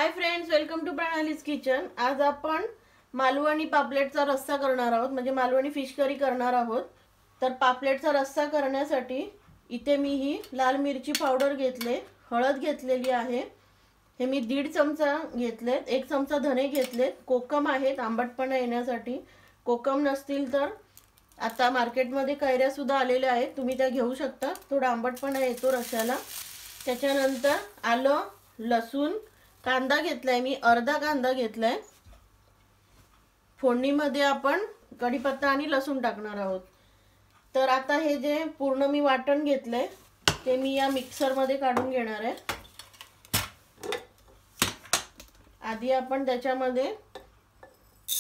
High friends, welcome to Pranali's kitchen. आज आपण मालवणी पापलेटचा रस्सा करणार आहोत, म्हणजे मालवणी फिश करी करणार आहोत। तर पापलेटचा रस्सा करण्यासाठी इथे मी ही लाल मिरची पावडर घेतले, हळद घेतलेली आहे, हे मी 1.5 चमचा घेतले, 1 चमचा धने घेतले, कोकम आहेत आंबटपणा येण्यासाठी। कोकम नसतील तर आता मार्केटमध्ये कैऱ्या सुद्धा आलेल्या आहेत, तुम्ही त्या घेऊ शकता, थोडा आंबटपणा येतो रस्स्याला। त्याच्यानंतर आलं, लसूण, कांदा घेतलाय मी, अर्धा कांदा घेतलाय। फोडणीमध्ये आपण कढीपत्ता आणि लसूण टाकणार आहोत। तर आता हे जे पूर्ण मी वाटण घेतलंय ते मी या मिक्सर मध्ये काढून घेणार आहे। आधी आपण त्याच्यामध्ये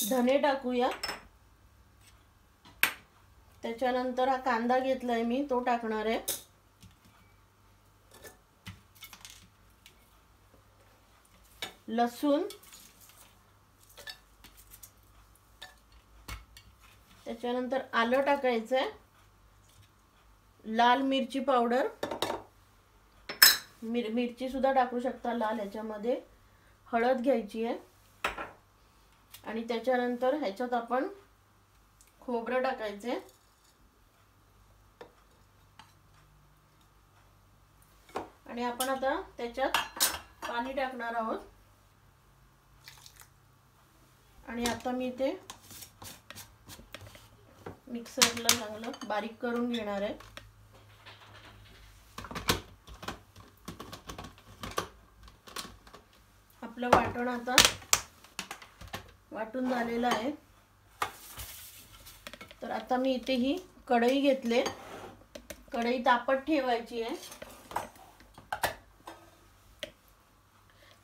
धने टाकूया, त्याच्यानंतर हा कांदा घेतलाय मी तो टाकणार आहे, लसूण, त्याच्यानंतर आलं टाकायचंय, लाल मिरची पावडर, मिरची सुद्धा टाकू शकता लाल, ह्याच्यामध्ये हळद घ्यायची आहे, आणि त्याच्यानंतर ह्याच्यात आपण खोबरं टाकायचे, आणि आपण आता त्याच्यात पाणी टाकणार आहोत। आणि आता मी ते मिक्सरला चांगलं बारीक करून घेणार आहे। आपलं वाटण आता वाटून झालेलं आहे। तर आता मी इथे ही कढई घेतले, कढई तापत ठेवायची आहे।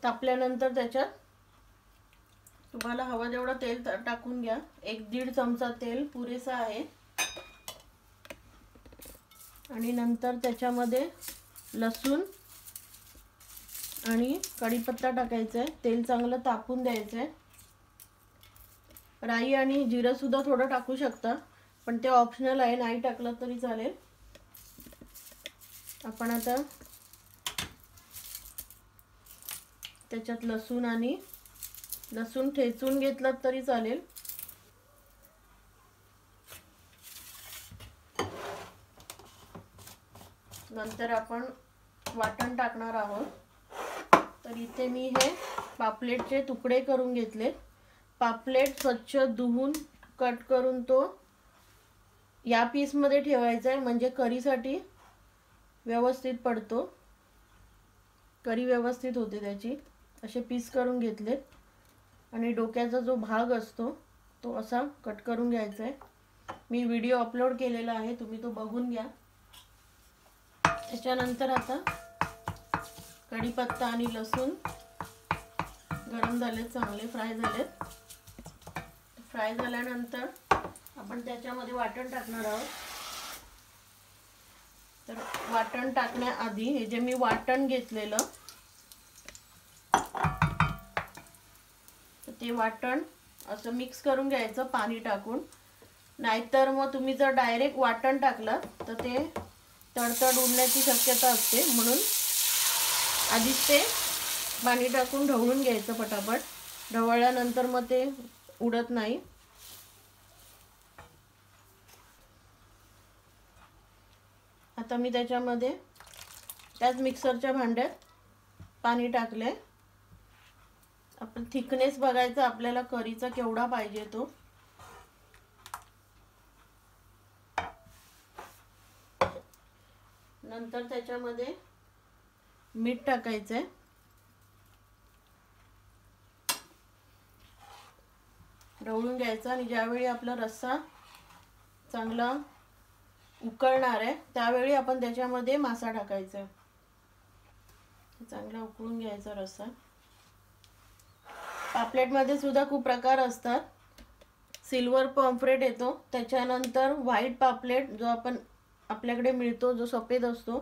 तापल्यानंतर त्याच्यात तुम्हाला हवं तेवढं तेल टाकून घ्या, 1-1.5 चमचा तेल पुरेसा आहे। आणि नंतर त्याच्यामध्ये लसूण आणि कढीपत्ता टाकायचा आहे, तेल चांगलं तापून द्यायचं आहे। राई आणि जिरं सुद्धा थोडं टाकू शकता, पण ते ऑप्शनल आहे, नाही टाकलं तरी चालेल। आपण आता त्याच्यात लसूण ठेचून घेतलं तरी चालेल। नंतर आपण वाटण टाकणार आहोत। तर इथे मी हे पापलेटचे तुकडे करून घेतले, पापलेट स्वच्छ धुवून कट करून तो या पीस मध्ये ठेवायचा आहे, म्हणजे करीसाठी व्यवस्थित पडतो, करी व्यवस्थित होते त्याची। असे पीस करून घेतले, आणि डोक्याचा जो भाग असतो तो असा कट करून घ्यायचा आहे। मी व्हिडिओ अपलोड केलेला आहे, तुम्ही तो बघून घ्या। त्याच्यानंतर आता कढीपत्ता आणि लसूण गरम झाले, चांगले फ्राय झाले। फ्राय झाल्यानंतर आपण त्याच्यामध्ये वाटण टाकणार आहोत। तर वाटण टाकण्याआधी हे जे मी वाटण घेतलेलं ते वाटण असं मिक्स करून घ्यायचं पाणी टाकून, नाहीतर मग तुम्ही जर डायरेक्ट वाटण टाकलं तर ते तडतड उडण्याची शक्यता असते, म्हणून आधीच ते पाणी टाकून ढवळून घ्यायचं पटापट, ढवळल्यानंतर मग ते उडत नाही। आता मी त्याच्यामध्ये त्याच मिक्सरच्या भांड्यात पाणी टाकले। आपण थिकनेस बघायचा आपल्याला करीचा केवढा पाहिजे तो। नंतर त्याच्यामध्ये मीठ टाकायचंय, ढवळून घ्यायचा, आणि ज्यावेळी आपला रस्सा चांगला उकळणार आहे त्यावेळी आपण त्याच्यामध्ये मासा टाकायचा, चांगला उकळून घ्यायचा रस्सा। पापलेट मध्ये सुद्धा खूप प्रकार असतात, सिल्वर पॉम्फ्रेट येतो, त्याच्यानंतर व्हाईट पापलेट जो आपण आपल्याकडे मिळतो जो सफेद असतो,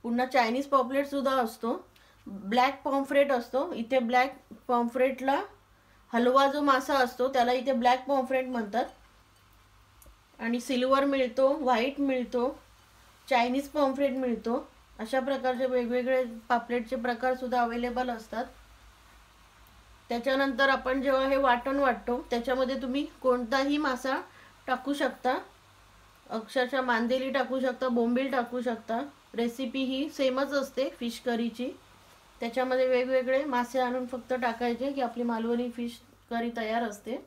पुन्हा चायनीज पॉपलेट सुद्धा असतो, ब्लॅक पॉम्फ्रेट असतो। इथे ब्लॅक पॉम्फ्रेटला हलवा जो मासा असतो त्याला इथे ब्लॅक पॉम्फ्रेट म्हणतात, आणि सिल्वर मिळतो, व्हाईट मिळतो, चायनीज पॉम्फ्रेट मिळतो। अशा प्रकारचे वेगवेगळे पापलेटचे प्रकार सुद्धा अवेलेबल असतात। त्याच्यानंतर आपण जेव्हा हे वाटण वाटतो त्याच्यामध्ये तुम्ही कोणताही मासा टाकू शकता, अक्षरशः मांदेली टाकू शकता, बोंबील टाकू शकता। रेसिपी ही सेमच असते फिश करीची। त्याच्यामध्ये वेगवेगळे मासे आणून फक्त टाकायचे की आपली मालवणी फिश करी तयार असते।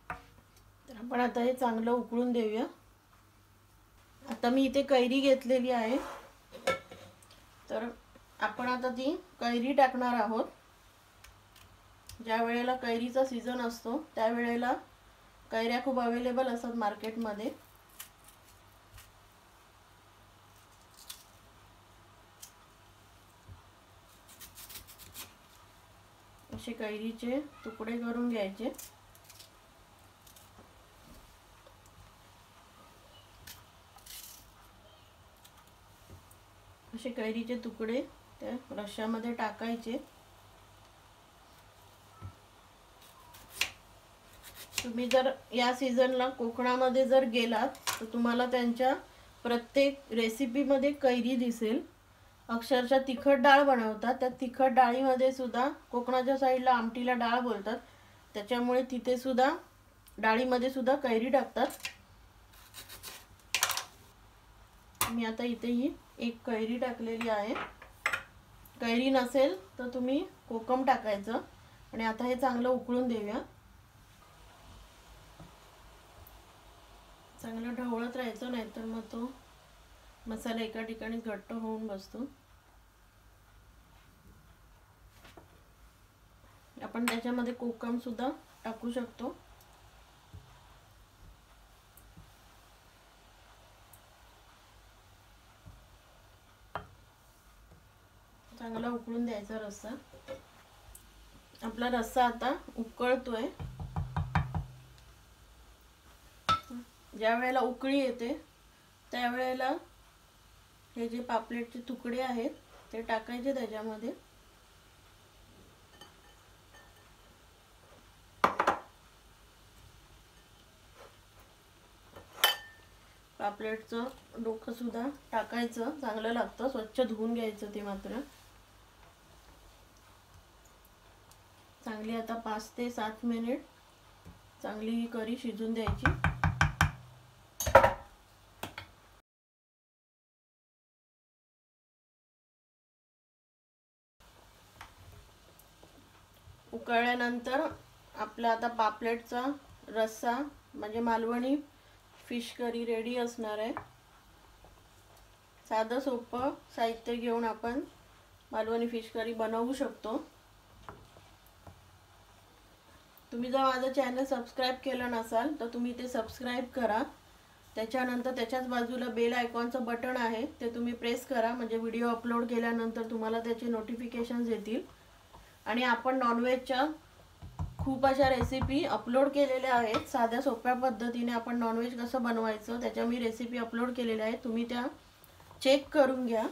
तर आपण आता हे चांगलं उकळून देऊया। आता मी इथे कैरी घेतलेली आहे, तर आपण आता ती कैरी टाकणार आहोत। ज्या वेळेला कैरीचा सीजन असतो त्यावेळेला कैऱ्या खूप अवेलेबल असतात मार्केटमध्ये। असे कैरीचे तुकडे करून घ्यायचे। असे कैरीचे तुकडे त्या रश्श्यामध्ये टाकायचे। तुम्ही जर या सीजनला कोकणामध्ये जर गेलात तर तुम्हाला त्यांच्या प्रत्येक रेसिपीमध्ये कैरी दिसेल। अक्षरशः तिखट डाळ बनवतात, त्या तिखट डाळीमध्ये सुद्धा कोकणाच्या साईडला आमटीला डाळ बोलतात, त्याच्यामुळे तिथे सुद्धा डाळीमध्ये सुद्धा कैरी टाकतात। मी आता इथे ही एक कैरी टाकलेली आहे। कैरी नसेल तर तुम्ही कोकम टाकायचं। आणि आता हे चांगलं उकळून देऊया। चांगलं ढवळत राहायचं, नाहीतर मग तो मसाला एका ठिकाणी घट्ट होऊन बसतो। आपण त्याच्यामध्ये कोकम सुद्धा टाकू शकतो। चांगला उकळून द्यायचा रस्सा। आपला रस्सा आता उकळतोय। ज्या वेळेला उकळी येते त्यावेळेला हे जे पापलेटचे तुकडे आहेत ते टाकायचे त्याच्यामध्ये। पापलेटचं डोकं सुद्धा टाकायचं, चांगलं लागतं, स्वच्छ धुवून घ्यायचं ते मात्र। चांगली आता 5 ते 7 मिनिट चांगली ही करी शिजून द्यायची। उकळल्यानंतर आपला आता पापलेटचा रस्सा म्हणजे मालवणी फिश करी रेडी असणार आहे। साधं सोपं साहित्य घेऊन आपण मालवणी फिश करी बनवू शकतो। तुम्ही जर माझं चॅनल सबस्क्राइब केलं नसाल तर तुम्ही ते सबस्क्राइब करा। त्याच्यानंतर त्याच्याच बाजूला बेल आयकॉनचं बटन आहे ते तुम्ही प्रेस करा, म्हणजे व्हिडिओ अपलोड केल्यानंतर तुम्हाला त्याचे नोटिफिकेशन्स येतील। आणि आपण नॉनव्हेजच्या खूप अशा रेसिपी अपलोड केलेल्या आहेत। साध्या सोप्या पद्धतीने आपण नॉनव्हेज कसं बनवायचं त्याच्या मी रेसिपी अपलोड केलेल्या आहेत, तुम्ही त्या चेक करून घ्या।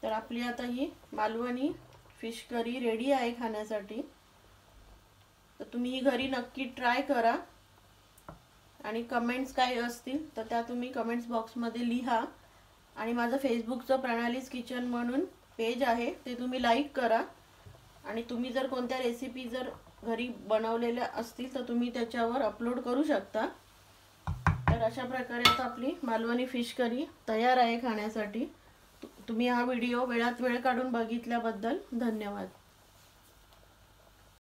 तर आपली आता ही मालवणी फिश करी रेडी आहे खाण्यासाठी। तर तुम्ही ही घरी नक्की ट्राय करा आणि कमेंट्स काय असतील तर त्या तुम्ही कमेंट्स बॉक्समध्ये लिहा। आणि माझं फेसबुकचं प्रणालीज किचन म्हणून पेज आहे ते तुम्ही लाईक करा। आणि तुम्ही जर कोणत्या रेसिपी जर घरी बनवलेल्या असतील तर तुम्ही त्याच्यावर अपलोड करू शकता। तर अशा प्रकारे आता आपली मालवणी फिश करी तयार आहे खाण्यासाठी। तुम्ही हा व्हिडिओ वेळात वेळ काढून बघितल्याबद्दल धन्यवाद।